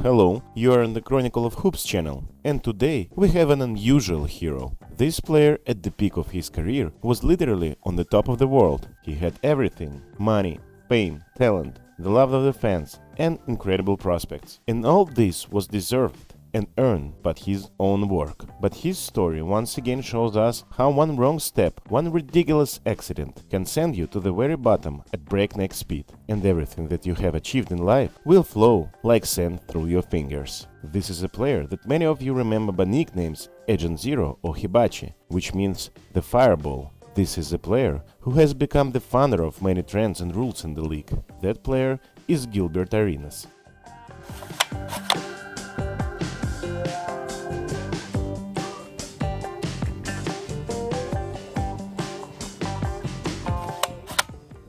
Hello, you are on the Chronicle of Hoops channel, and today we have an unusual hero. This player, at the peak of his career, was literally on the top of the world. He had everything: money, fame, talent, the love of the fans, and incredible prospects. And all this was deserved and earned by his own work. But his story once again shows us how one wrong step, one ridiculous accident can send you to the very bottom at breakneck speed, and everything that you have achieved in life will flow like sand through your fingers. This is a player that many of you remember by nicknames Agent Zero or Hibachi, which means the fireball. This is a player who has become the founder of many trends and rules in the league. That player is Gilbert Arenas.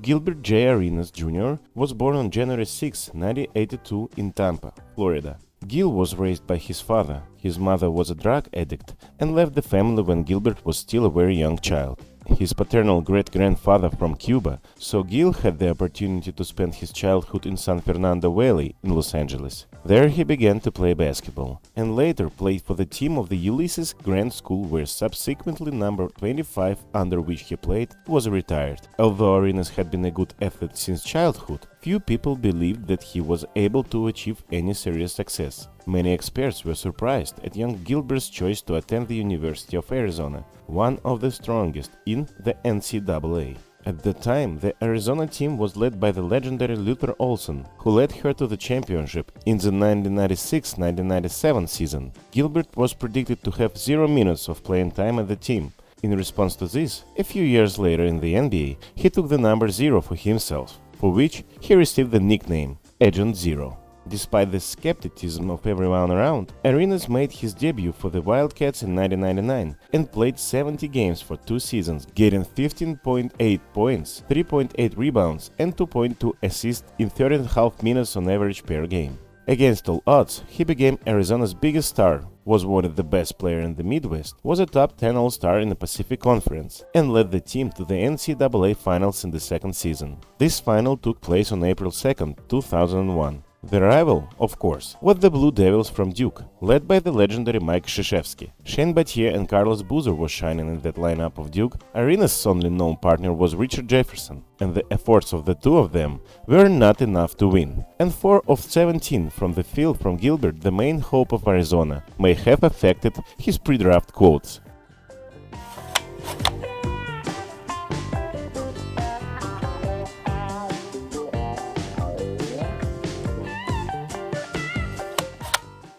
Gilbert J. Arenas Jr. was born on January 6, 1982 in Tampa, Florida. Gil was raised by his father. His mother was a drug addict and left the family when Gilbert was still a very young child. His paternal great-grandfather from Cuba, so Gil had the opportunity to spend his childhood in San Fernando Valley in Los Angeles. There he began to play basketball, and later played for the team of the Ulysses Grant School, where subsequently number 25, under which he played, was retired. Although Arenas had been a good athlete since childhood, few people believed that he was able to achieve any serious success. Many experts were surprised at young Gilbert's choice to attend the University of Arizona, one of the strongest in the NCAA. At the time, the Arizona team was led by the legendary Luther Olson, who led her to the championship in the 1996-1997 season. Gilbert was predicted to have 0 minutes of playing time at the team. In response to this, a few years later in the NBA, he took the number 0 for himself, for which he received the nickname Agent Zero. Despite the skepticism of everyone around, Arenas made his debut for the Wildcats in 1999 and played 70 games for 2 seasons, getting 15.8 points, 3.8 rebounds and 2.2 assists in 30.5 minutes on average per game. Against all odds, he became Arizona's biggest star, was voted the best player in the Midwest, was a top 10 All-Star in the Pacific Conference, and led the team to the NCAA Finals in the second season. This final took place on April 2, 2001. The rival, of course, was the Blue Devils from Duke, led by the legendary Mike Krzyzewski. Shane Battier and Carlos Boozer was shining in that lineup of Duke. Arenas' only known partner was Richard Jefferson, and the efforts of the two of them were not enough to win. And 4 of 17 from the field from Gilbert, the main hope of Arizona, may have affected his pre-draft quotes.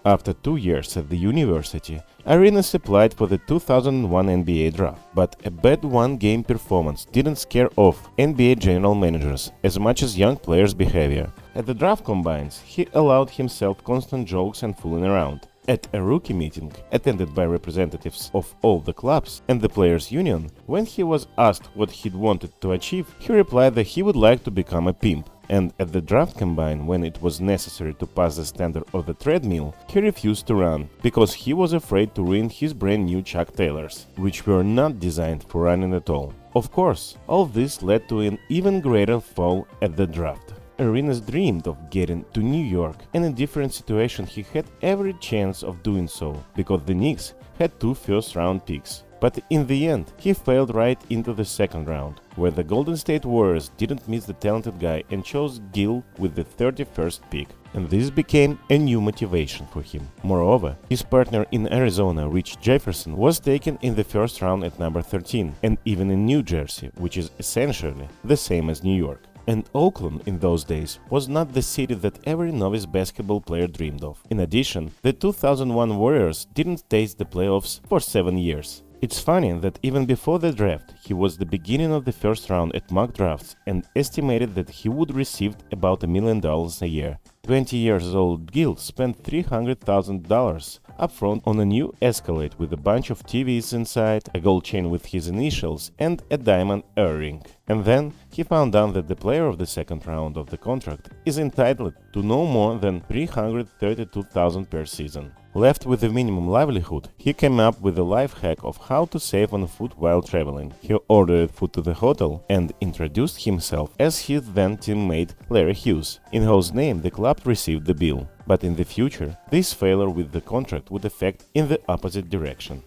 After 2 years at the university, Arenas applied for the 2001 NBA draft, but a bad one-game performance didn't scare off NBA general managers as much as young players' behavior. At the draft combines, he allowed himself constant jokes and fooling around. At a rookie meeting, attended by representatives of all the clubs and the Players' Union, when he was asked what he'd wanted to achieve, he replied that he would like to become a pimp. And at the draft combine, when it was necessary to pass the standard of the treadmill, he refused to run, because he was afraid to ruin his brand new Chuck Taylors, which were not designed for running at all. Of course, all this led to an even greater fall at the draft. Arenas dreamed of getting to New York, and in a different situation he had every chance of doing so, because the Knicks had 2 first-round picks. But in the end, he failed right into the second round, where the Golden State Warriors didn't miss the talented guy and chose Gil with the 31st pick. And this became a new motivation for him. Moreover, his partner in Arizona, Rich Jefferson, was taken in the first round at number 13, and even in New Jersey, which is essentially the same as New York. And Oakland in those days was not the city that every novice basketball player dreamed of. In addition, the 2001 Warriors didn't taste the playoffs for 7 years. It's funny that even before the draft, he was the beginning of the first round at mock drafts and estimated that he would receive about $1 million a year. 20 years old Gil spent $300,000 upfront on a new Escalade with a bunch of TVs inside, a gold chain with his initials, and a diamond earring. And then he found out that the player of the second round of the contract is entitled to no more than $332,000 per season. Left with a minimum livelihood, he came up with a life hack of how to save on food while traveling. He ordered food to the hotel and introduced himself as his then teammate Larry Hughes, in whose name the club received the bill. But in the future, this failure with the contract would affect in the opposite direction.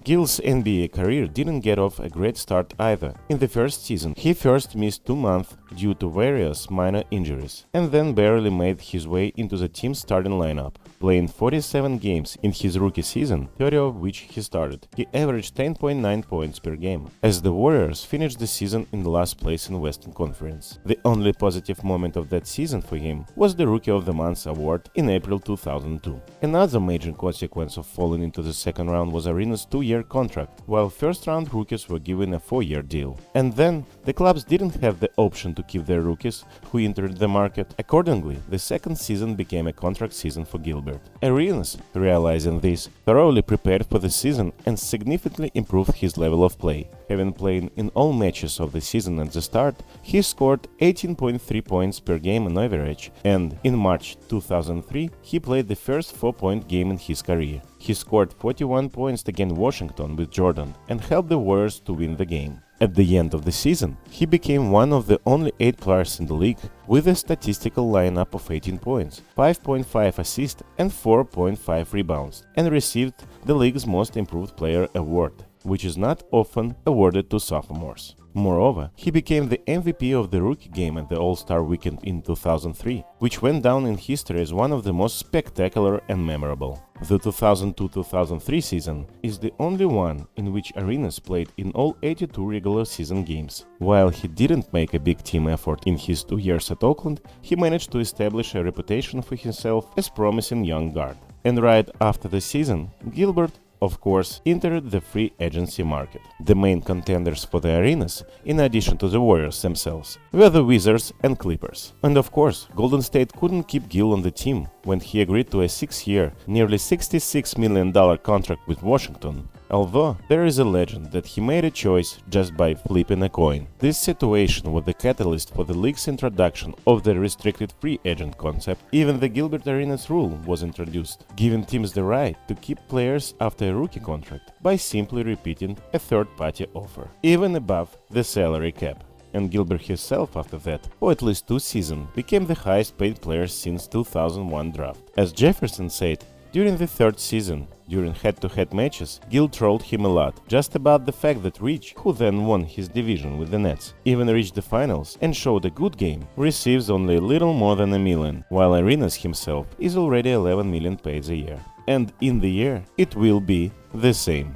Gil's NBA career didn't get off a great start either. In the first season, he first missed 2 months due to various minor injuries, and then barely made his way into the team's starting lineup, playing 47 games in his rookie season, 30 of which he started. He averaged 10.9 points per game, as the Warriors finished the season in last place in Western Conference. The only positive moment of that season for him was the Rookie of the Month award in April 2002. Another major consequence of falling into the second round was Arenas' 2-year contract, while first-round rookies were given a 4-year deal. And then, the clubs didn't have the option to keep their rookies who entered the market. Accordingly, the second season became a contract season for Gilbert. Arenas, realizing this, thoroughly prepared for the season and significantly improved his level of play. Having played in all matches of the season at the start, he scored 18.3 points per game on average, and in March 2003 he played the first 4-point game in his career. He scored 41 points against Washington with Jordan and helped the Warriors to win the game. At the end of the season, he became one of the only 8 players in the league with a statistical lineup of 18 points, 5.5 assists and 4.5 rebounds, and received the league's Most Improved Player award, which is not often awarded to sophomores. Moreover, he became the MVP of the rookie game at the All-Star Weekend in 2003, which went down in history as one of the most spectacular and memorable. The 2002-2003 season is the only one in which Arenas played in all 82 regular season games. While he didn't make a big team effort in his 2 years at Oakland, he managed to establish a reputation for himself as promising young guard. And right after the season, Gilbert, of course, entered the free agency market. The main contenders for the Arenas, in addition to the Warriors themselves, were the Wizards and Clippers. And of course, Golden State couldn't keep Gil on the team when he agreed to a 6-year, nearly $66 million contract with Washington, although there is a legend that he made a choice just by flipping a coin. This situation was the catalyst for the league's introduction of the restricted free agent concept. Even the Gilbert Arenas rule was introduced, giving teams the right to keep players after a rookie contract by simply repeating a third-party offer, even above the salary cap. And Gilbert himself after that, for at least 2 seasons, became the highest paid player since 2001 draft. As Jefferson said, during the 3rd season, during head-to-head matches, Gil trolled him a lot, just about the fact that Rich, who then won his division with the Nets, even reached the finals and showed a good game, receives only a little more than $1 million, while Arenas himself is already $11 million paid a year. And in the year, it will be the same.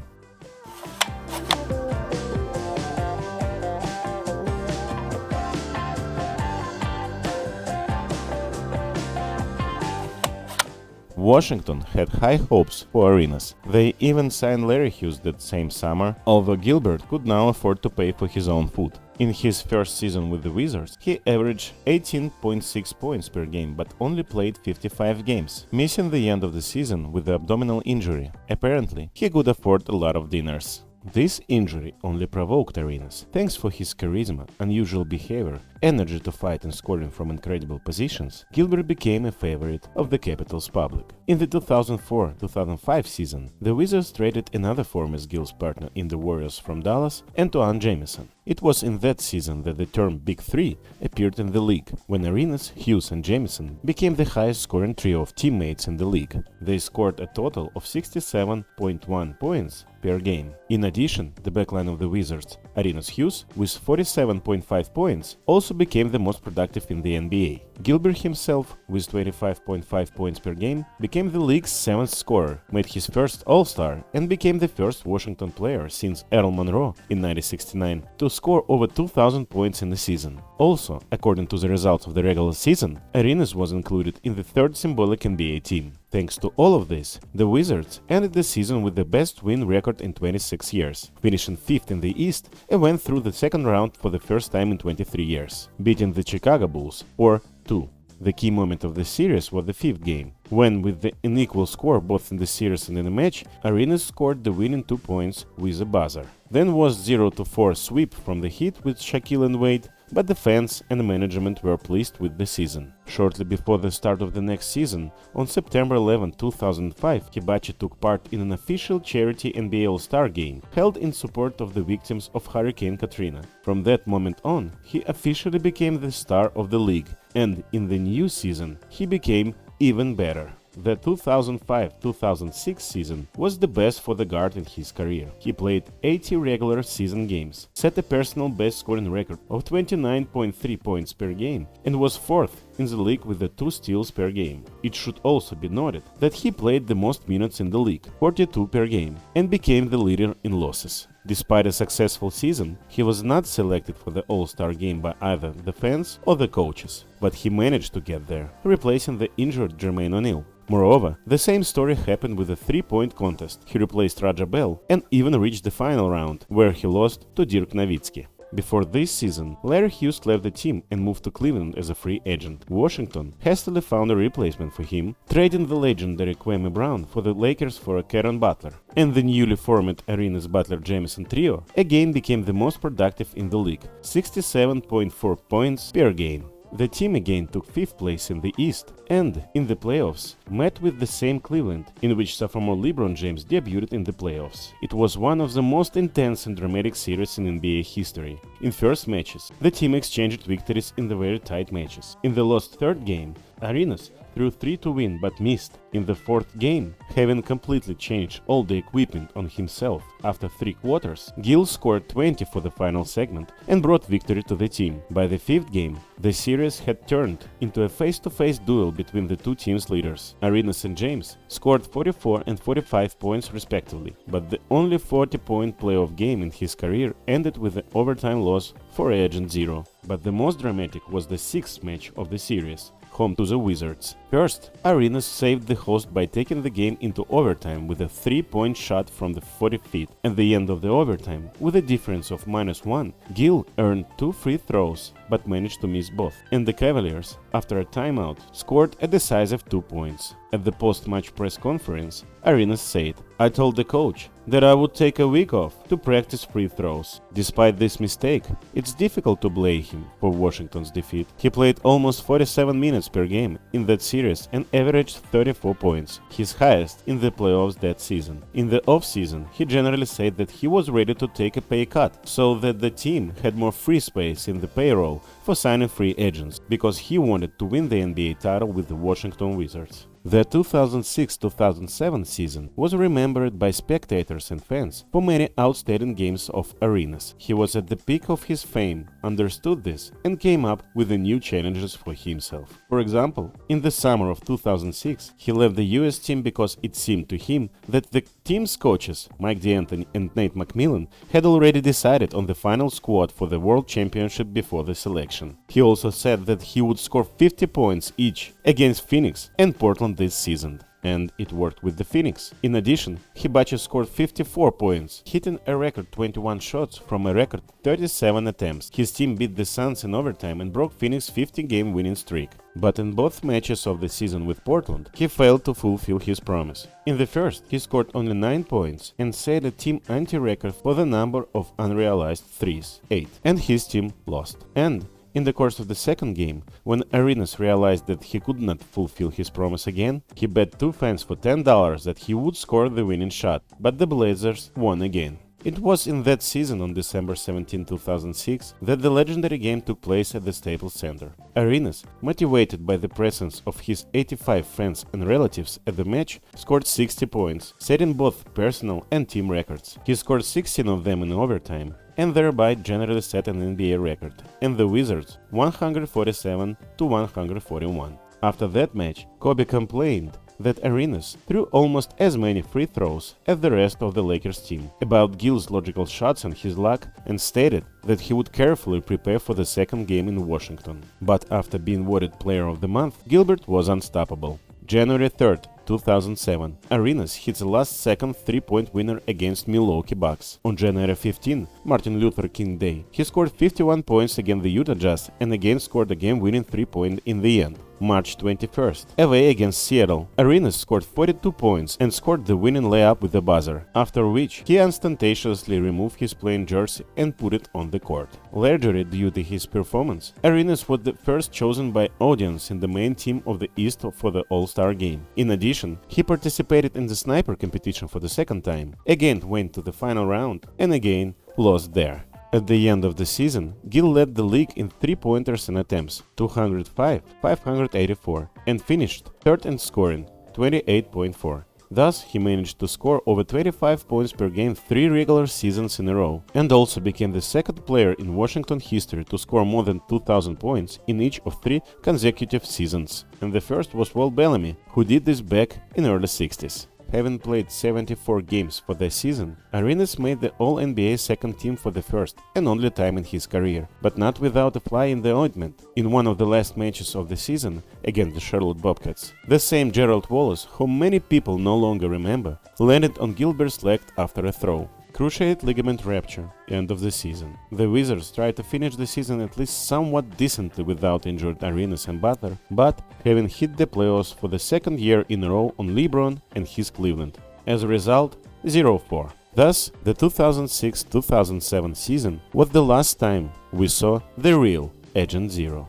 Washington had high hopes for Arenas. They even signed Larry Hughes that same summer, although Gilbert could now afford to pay for his own food. In his first season with the Wizards, he averaged 18.6 points per game but only played 55 games, missing the end of the season with the abdominal injury. Apparently, he could afford a lot of dinners. This injury only provoked Arenas. Thanks for his charisma, unusual behavior, energy to fight and scoring from incredible positions, Gilbert became a favorite of the Capitals public. In the 2004-2005 season, the Wizards traded another former Gil's partner in the Warriors from Dallas, Antoine Jamison. It was in that season that the term Big Three appeared in the league, when Arenas, Hughes and Jamison became the highest scoring trio of teammates in the league. They scored a total of 67.1 points per game. In addition, the backline of the Wizards, Arenas Hughes, with 47.5 points, also became the most productive in the NBA. Gilbert himself, with 25.5 points per game, became the league's 7th scorer, made his first All-Star, and became the first Washington player since Earl Monroe in 1969 to score over 2,000 points in a season. Also, according to the results of the regular season, Arenas was included in the 3rd symbolic NBA team. Thanks to all of this, the Wizards ended the season with the best win record in 26 years, finishing 5th in the East and went through the second round for the first time in 23 years, beating the Chicago Bulls 4-2. The key moment of the series was the 5th game, when, with the unequal score both in the series and in the match, Arenas scored the winning 2 points with a buzzer. Then was 0-4 sweep from the Heat with Shaquille and Wade, but the fans and the management were pleased with the season. Shortly before the start of the next season, on September 11, 2005, Hibachi took part in an official charity NBA All-Star game held in support of the victims of Hurricane Katrina. From that moment on, he officially became the star of the league, and in the new season, he became even better. The 2005-2006 season was the best for the guard in his career. He played 80 regular season games, set a personal best scoring record of 29.3 points per game, and was fourth in the league with the 2 steals per game. It should also be noted that he played the most minutes in the league, 42 per game, and became the leader in losses. Despite a successful season, he was not selected for the All-Star game by either the fans or the coaches, but he managed to get there, replacing the injured Jermaine O'Neal. Moreover, the same story happened with the 3-point contest. He replaced Raja Bell and even reached the final round, where he lost to Dirk Nowitzki. Before this season, Larry Hughes left the team and moved to Cleveland as a free agent. Washington hastily found a replacement for him, trading the legendary Kwame Brown for the Lakers for a Caron Butler. And the newly formed Arenas Butler-Jamison trio again became the most productive in the league, 67.4 points per game. The team again took 5th place in the East and, in the playoffs, met with the same Cleveland, in which sophomore LeBron James debuted in the playoffs. It was one of the most intense and dramatic series in NBA history. In first matches, the team exchanged victories in the very tight matches. In the lost third game, Arenas threw 3 to win but missed. In the fourth game, having completely changed all the equipment on himself after 3 quarters, Gil scored 20 for the final segment and brought victory to the team. By the 5th game, the series had turned into a face-to-face duel between the 2 teams' leaders. Arenas and James scored 44 and 45 points respectively, but the only 40-point playoff game in his career ended with an overtime loss for Agent Zero. But the most dramatic was the 6th match of the series, home to the Wizards. First, Arenas saved the host by taking the game into overtime with a 3-point shot from the 40 feet. At the end of the overtime, with a difference of -1, Gil earned 2 free throws but managed to miss both, and the Cavaliers, after a timeout, scored a decisive 2 points. At the post-match press conference, Arenas said, "I told the coach that I would take a week off to practice free throws." Despite this mistake, it's difficult to blame him for Washington's defeat. He played almost 47 minutes per game in that series and averaged 34 points, his highest in the playoffs that season. In the off-season, he generally said that he was ready to take a pay cut so that the team had more free space in the payroll for signing free agents, because he wanted to win the NBA title with the Washington Wizards. The 2006-2007 season was remembered by spectators and fans for many outstanding games of Arenas. He was at the peak of his fame, understood this, and came up with the new challenges for himself. For example, in the summer of 2006, he left the US team because it seemed to him that the team's coaches, Mike D'Antoni and Nate McMillan, had already decided on the final squad for the World Championship before the selection. He also said that he would score 50 points each against Phoenix and Portland this season, and it worked with the Phoenix. In addition, Hibachi scored 54 points, hitting a record 21 shots from a record 37 attempts. His team beat the Suns in overtime and broke Phoenix's 50-game winning streak. But in both matches of the season with Portland, he failed to fulfill his promise. In the first, he scored only 9 points and set a team anti-record for the number of unrealized threes, 8, and his team lost. And in the course of the second game, when Arenas realized that he could not fulfill his promise again, he bet 2 fans for $10 that he would score the winning shot, but the Blazers won again. It was in that season, on December 17, 2006, that the legendary game took place at the Staples Center. Arenas, motivated by the presence of his 85 friends and relatives at the match, scored 60 points, setting both personal and team records. He scored 16 of them in overtime, and thereby generally set an NBA record, and the Wizards 147 to 141. After that match, Kobe complained that Arenas threw almost as many free throws as the rest of the Lakers team, about Gil's logical shots and his luck, and stated that he would carefully prepare for the second game in Washington. But after being voted Player of the Month, Gilbert was unstoppable. January 3rd, 2007, Arenas hits a last-second 3-point winner against Milwaukee Bucks. On January 15, Martin Luther King Day, he scored 51 points against the Utah Jazz and again scored a game-winning 3-point in the end. March 21st. Away against Seattle, Arenas scored 42 points and scored the winning layup with the buzzer, after which he ostentatiously removed his playing jersey and put it on the court. Largely due to his performance, Arenas was the first chosen by audience in the main team of the East for the All-Star game. In addition, he participated in the sniper competition for the second time, again went to the final round, and again lost there. At the end of the season, Gil led the league in three-pointers and attempts, 205, 584, and finished third in scoring, 28.4. Thus, he managed to score over 25 points per game 3 regular seasons in a row, and also became the second player in Washington history to score more than 2,000 points in each of 3 consecutive seasons. And the first was Walt Bellamy, who did this back in early 60s. Having played 74 games for the season, Arenas made the All-NBA second team for the first and only time in his career, but not without a fly in the ointment. In one of the last matches of the season, against the Charlotte Bobcats, the same Gerald Wallace, whom many people no longer remember, landed on Gilbert's leg after a throw. Cruciate ligament rupture, end of the season. The Wizards tried to finish the season at least somewhat decently without injured Arenas and Butler, but having hit the playoffs for the second year in a row on LeBron and his Cleveland. As a result, 0-4. Thus, the 2006-2007 season was the last time we saw the real Agent Zero.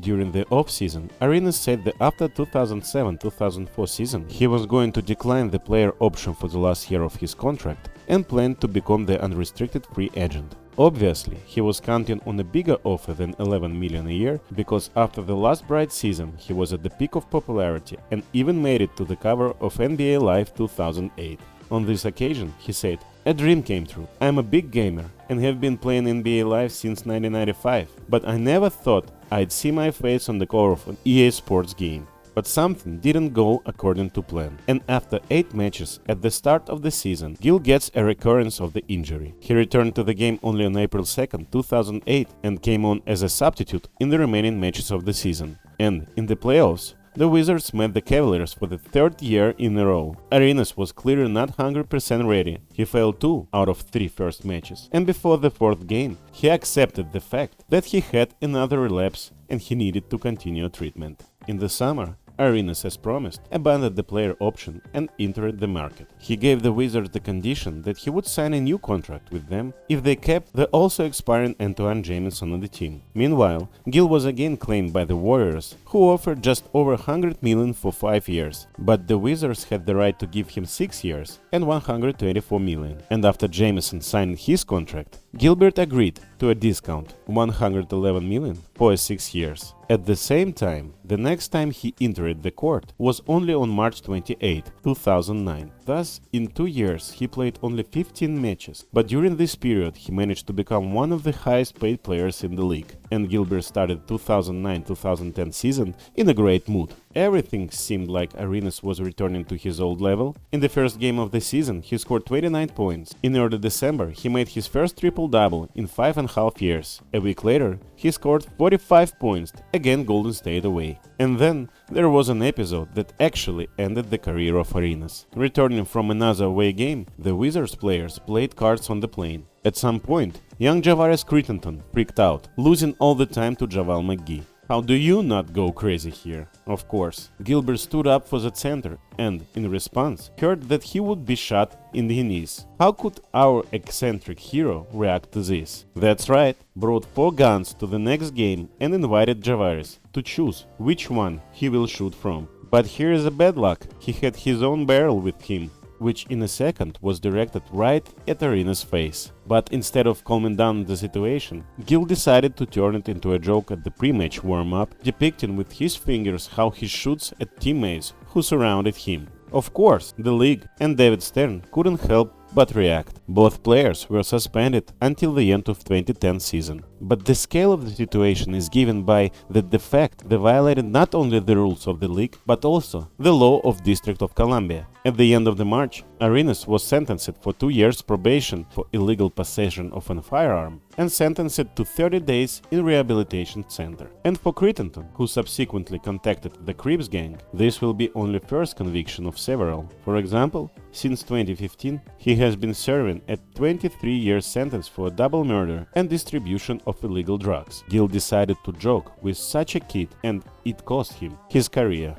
During the off-season, Arenas said that after 2007-2004 season, he was going to decline the player option for the last year of his contract and planned to become the unrestricted free agent. Obviously, he was counting on a bigger offer than $11 million a year, because after the last bright season, he was at the peak of popularity and even made it to the cover of NBA Live 2008. On this occasion, he said, "A dream came true. I'm a big gamer and have been playing NBA Live since 1995, but I never thought I'd see my face on the cover of an EA Sports game." But something didn't go according to plan, and after 8 matches at the start of the season, Gil gets a recurrence of the injury. He returned to the game only on April 2, 2008, and came on as a substitute in the remaining matches of the season. And in the playoffs, the Wizards met the Cavaliers for the 3rd year in a row. Arenas was clearly not 100% ready. He failed 2 out of 3 first matches, and before the 4th game, he accepted the fact that he had another relapse and he needed to continue treatment. In the summer, Arenas, as promised, abandoned the player option and entered the market. He gave the Wizards the condition that he would sign a new contract with them if they kept the also expiring Antoine Jamison on the team. Meanwhile, Gil was again claimed by the Warriors, who offered just over $100 million for 5 years, but the Wizards had the right to give him 6 years and $124 million. And after Jamison signed his contract, Gilbert agreed to a discount, $111 million for 6 years. At the same time, the next time he entered the court was only on March 28, 2009. Thus, in 2 years, he played only 15 matches, but during this period he managed to become one of the highest paid players in the league, and Gilbert started 2009-2010 season in a great mood. Everything seemed like Arenas was returning to his old level. In the first game of the season, he scored 29 points. In early December, he made his first triple-double in 5.5 years. A week later, he scored 45 points, again Golden State away. And then there was an episode that actually ended the career of Arenas. Returning from another away game, the Wizards players played cards on the plane. At some point, young Javaris Crittenton freaked out, losing all the time to JaVale McGee. How do you not go crazy here? Of course, Gilbert stood up for the center and, in response, heard that he would be shot in the knees. How could our eccentric hero react to this? That's right, brought 4 guns to the next game and invited Javaris to choose which one he will shoot from. But here is a bad luck, he had his own barrel with him, which in a second was directed right at Arenas' face. But instead of calming down the situation, Gil decided to turn it into a joke at the pre-match warm-up, depicting with his fingers how he shoots at teammates who surrounded him. Of course, the league and David Stern couldn't help but react. Both players were suspended until the end of 2010 season. But the scale of the situation is given by the fact they violated not only the rules of the league, but also the law of District of Columbia. At the end of the March, Arenas was sentenced for 2 years probation for illegal possession of a firearm and sentenced to 30 days in rehabilitation center. And for Crittenton, who subsequently contacted the Crips gang, this will be only first conviction of several. For example, Since 2015, he has been serving a 23-year sentence for double murder and distribution of illegal drugs. Gil decided to joke with such a kid, and it cost him his career.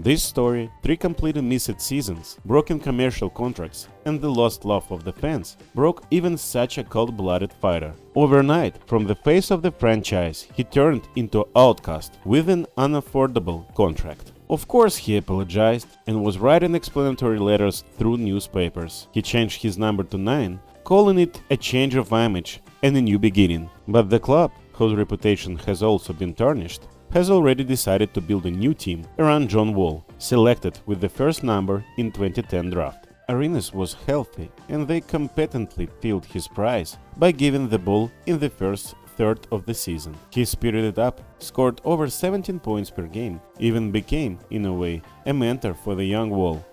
This story, 3 completely missed seasons, broken commercial contracts, and the lost love of the fans broke even such a cold-blooded fighter. Overnight, from the face of the franchise, he turned into an outcast with an unaffordable contract. Of course, he apologized and was writing explanatory letters through newspapers. He changed his number to 9, calling it a change of image and a new beginning. But the club, whose reputation has also been tarnished, has already decided to build a new team around John Wall, selected with the first number in 2010 draft. Arenas was healthy, and they competently filled his prize by giving the ball in the first third of the season. He spirited up, scored over 17 points per game, even became, in a way, a mentor for the young Wall.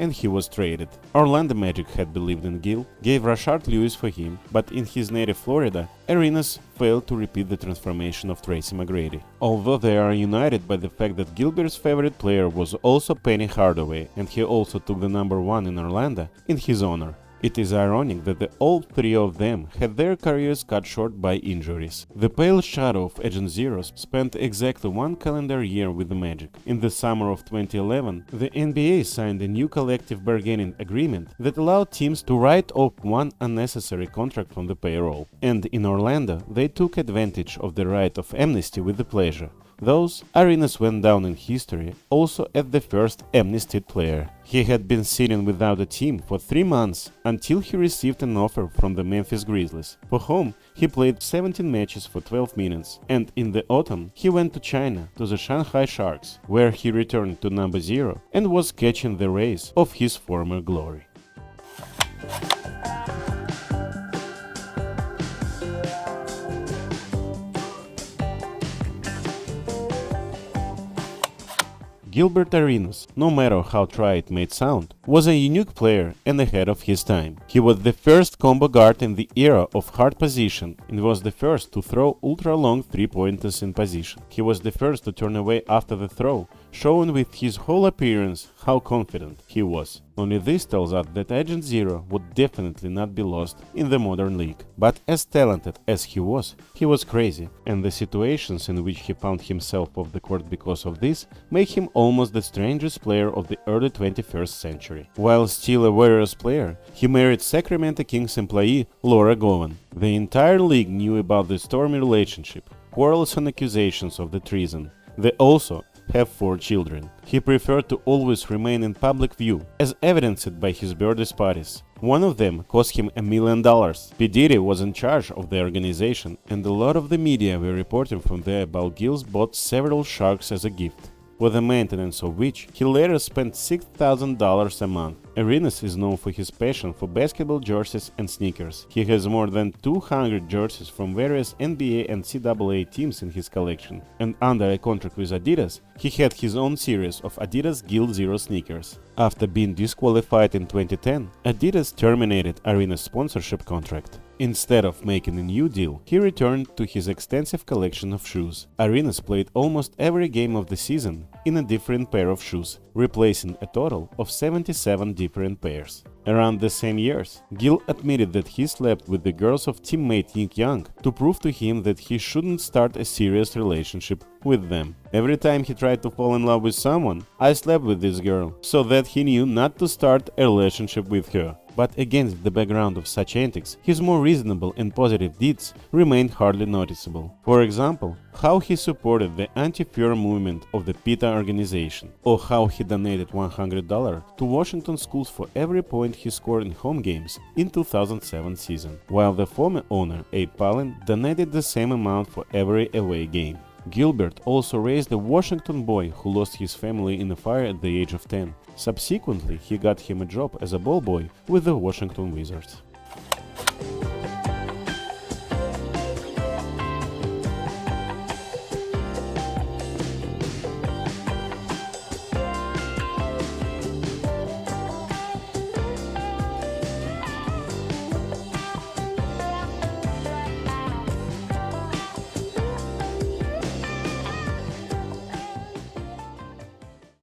And he was traded. Orlando Magic had believed in Gil, gave Rashard Lewis for him, but in his native Florida, Arenas failed to repeat the transformation of Tracy McGrady. Although they are united by the fact that Gilbert's favorite player was also Penny Hardaway, and he also took the number 1 in Orlando in his honor. It is ironic that all 3 of them had their careers cut short by injuries. The pale shadow of Agent Zero spent exactly 1 calendar year with the Magic. In the summer of 2011, the NBA signed a new collective bargaining agreement that allowed teams to write off 1 unnecessary contract from the payroll. And in Orlando, they took advantage of the right of amnesty with the pleasure. Thus, Arenas went down in history also as the first amnestied player. He had been sitting without a team for 3 months until he received an offer from the Memphis Grizzlies. For whom he played 17 matches for 12 minutes, and in the autumn he went to China, to the Shanghai Sharks, where he returned to number 0 and was catching the rays of his former glory. Gilbert Arenas, no matter how trite it may sound, was a unique player and ahead of his time. He was the first combo guard in the era of hard position and was the first to throw ultra-long 3-pointers in position. He was the first to turn away after the throw, showing with his whole appearance how confident he was. Only this tells us that Agent Zero would definitely not be lost in the modern league. But as talented as he was crazy, and the situations in which he found himself off the court because of this make him almost the strangest player of the early 21st century. While still a Warriors player, he married Sacramento Kings employee Laura Govan. The entire league knew about the stormy relationship, quarrels and accusations of the treason. They also have 4 children. He preferred to always remain in public view, as evidenced by his birthday parties. One of them cost him $1 million. P. Diddy was in charge of the organization, and a lot of the media were reporting from there about Gil's bought several sharks as a gift, for the maintenance of which he later spent $6,000 a month. Arenas is known for his passion for basketball jerseys and sneakers. He has more than 200 jerseys from various NBA and NCAA teams in his collection, and under a contract with Adidas, he had his own series of Adidas Gil Zero sneakers. After being disqualified in 2010, Adidas terminated Arenas' sponsorship contract. Instead of making a new deal, he returned to his extensive collection of shoes. Arenas played almost every game of the season in a different pair of shoes, replacing a total of 77 different pairs. Around the same years, Gil admitted that he slept with the girls of teammate Nick Young to prove to him that he shouldn't start a serious relationship with them. Every time he tried to fall in love with someone, I slept with this girl, so that he knew not to start a relationship with her. But against the background of such antics, his more reasonable and positive deeds remained hardly noticeable. For example, how he supported the anti-fear movement of the PETA organization, or how he donated $100 to Washington schools for every point he scored in home games in 2007 season, while the former owner, Abe Palin, donated the same amount for every away game. Gilbert also raised a Washington boy who lost his family in a fire at the age of 10. Subsequently, he got him a job as a ball boy with the Washington Wizards.